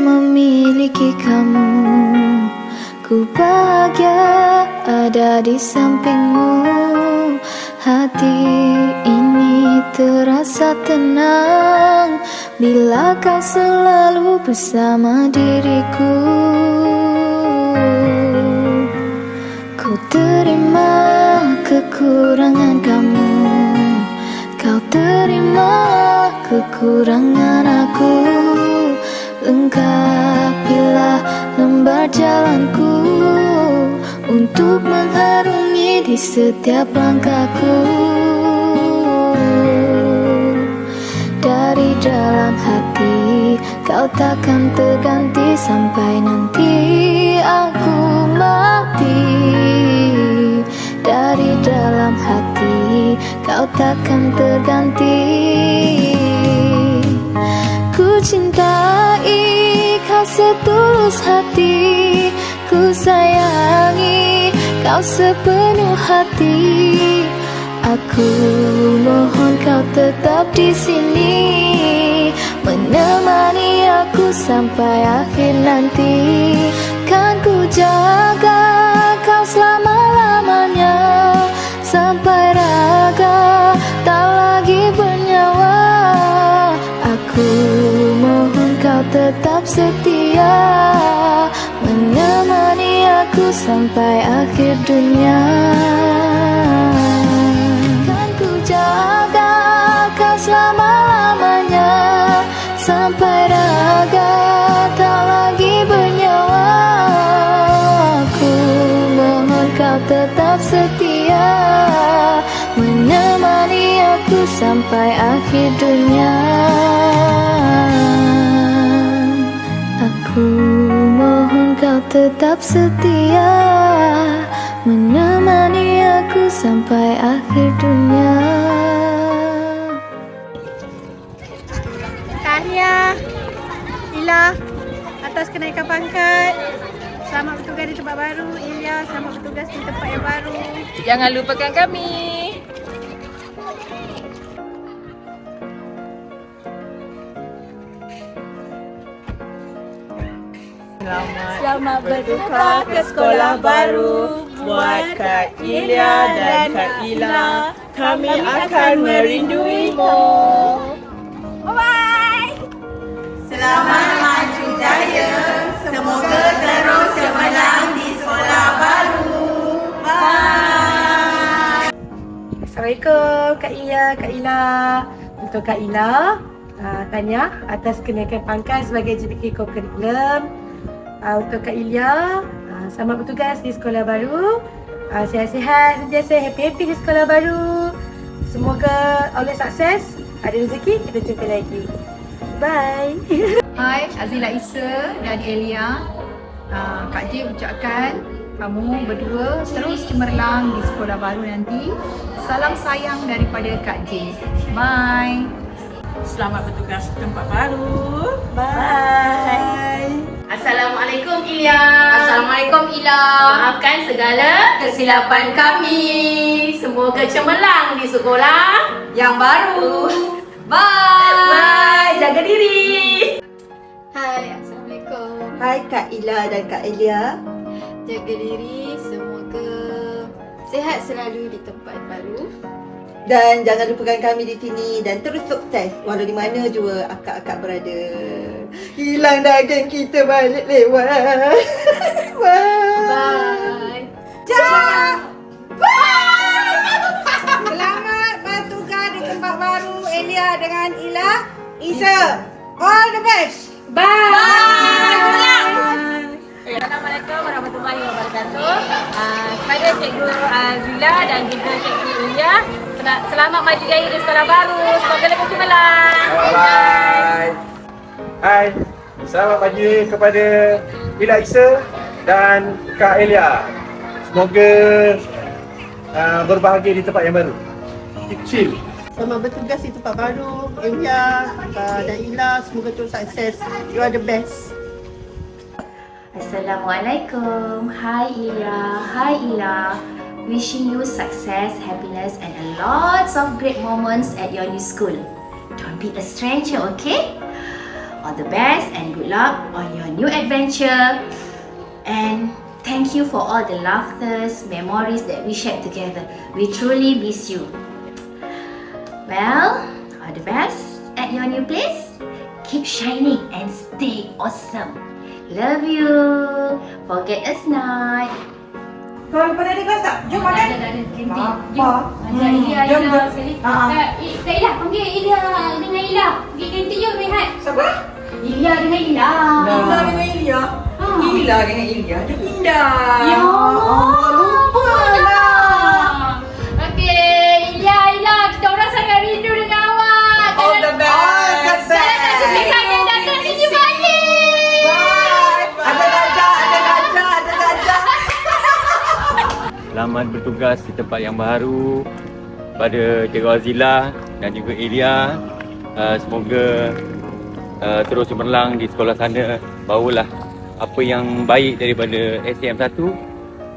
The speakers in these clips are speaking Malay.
memiliki kamu. Ku bahagia ada di sampingmu. Hati ini terasa tenang bila kau selalu bersama diriku. Ku terima kekurangan kamu, kau terima kekurangan aku. Lengkapilah lembar jalanku untuk mengharungi di setiap langkahku. Dari dalam hati kau takkan terganti sampai nanti aku mati. Dari dalam hati kau takkan terganti. Ku cintai kau setulus hati, ku sayangi kau sepenuh hati. Aku mohon kau tetap di sini, menemani aku sampai akhir nanti. Kan ku jaga kau selama-lamanya, sampai raga tak lagi bernyawa. Aku mohon kau tetap setia, menemani aku sampai akhir dunia. Kan ku jaga kau selama-lamanya, sampai raga tak lagi bernyawa. Aku mohon kau tetap setia, menemani aku sampai akhir dunia. Aku mohon kau tetap setia, menemani aku sampai akhir dunia. Tahniah Ila atas kenaikan pangkat. Selamat bertugas di tempat baru. Ilya, selamat bertugas di tempat yang baru. Jangan lupakan kami. Selamat bertukar ke sekolah baru buat Kak Ilya dan Kak Ila. Kami akan merinduimu. Bye-bye. Selamat maju jaya. Semoga terus cemerlang di sekolah baru. Bye. Assalamualaikum Kak Ilya, Kak Ila. Untuk Kak Ila, tahniah atas kenaikan pangkat sebagai JPK Co-Curriculum. Untuk Kak Ilya, selamat bertugas di sekolah baru. Sihat-sihat sentiasa, happy-happy di sekolah baru. Semoga Allah sukses, ada rezeki, kita jumpa lagi. Bye. Hai, Azila Isa dan Elia. Kak J ucapkan kamu berdua terus cemerlang di sekolah baru nanti. Salam sayang daripada Kak J. Bye. Selamat bertugas di tempat baru. Bye. Assalamualaikum Ilya. Assalamualaikum Ila. Maafkan segala kesilapan kami. Semoga cemerlang di sekolah Yang baru. Bye. Bye. Jaga diri. Hai, Assalamualaikum. Hai Kak Ila dan Kak Elia. Jaga diri, semoga sihat selalu di tempat baru. Dan jangan lupakan kami di sini dan terus sukses walau di mana jua akak-akak berada. Hilang dah geng kita balik lewat. Bye. Selamat bertugas di tempat baru Elia dengan Ila. Isa, all the best. Assalamualaikum warahmatullahi wabarakatuh. Kepada Cikgu Zila dan juga Cikgu Ilya, selamat maju jaya di sekolah baru. Semoga lebih cemerlang. Bye. Hai, selamat pagi kepada Ila Isa dan Kak Elia. Semoga berbahagia di tempat yang baru. Kecil. Selamat bertugas di tempat baru Elia dan Ila. Semoga terus sukses. You are the best. Assalamualaikum. Hai Ilya. Hai Ila. Wishing you success, happiness and a lots of great moments at your new school. Don't be a stranger, okay? All the best and good luck on your new adventure. And thank you for all the laughters, memories that we shared together. We truly miss you. Well, all the best at your new place. Keep shining and stay awesome. Love you. Forget us not. Kau lupa dari kelas tak? Jom makan. Dah, ganti. Apa? Ajak Ilya Jom, je jom. lah sekali. Ah. Kak Ila, panggil Ilya dengan Ila. Pergi kantin jom rehat. Siapa? Ilya dengan Ila. Ila dengan Ilya. Ila dengan Ilya dah pindah. Ya Allah, lupa lah. Okey, Ila, kita orang sangat rindu dengan awak. All the best. Saya tak suka saya datang sini balik. Bye. Ada gajah. Selamat bertugas di tempat yang baru pada Cikgu Azila dan juga Ilya. Semoga terus cemerlang di sekolah sana. Bawalah apa yang baik daripada STM 1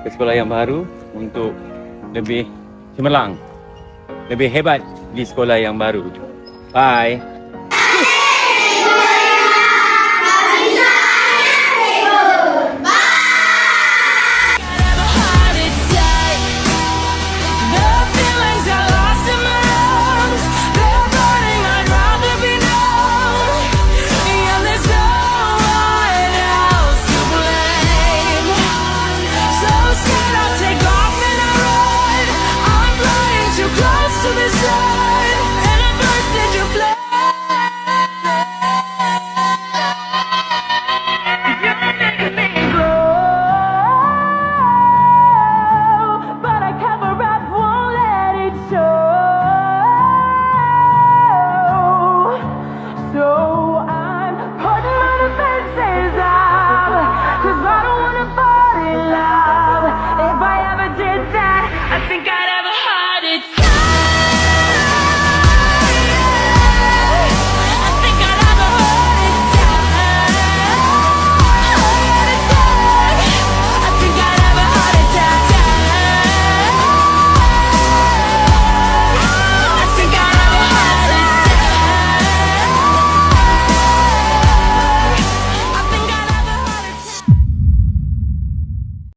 ke sekolah yang baru untuk lebih cemerlang, lebih hebat di sekolah yang baru. Bye.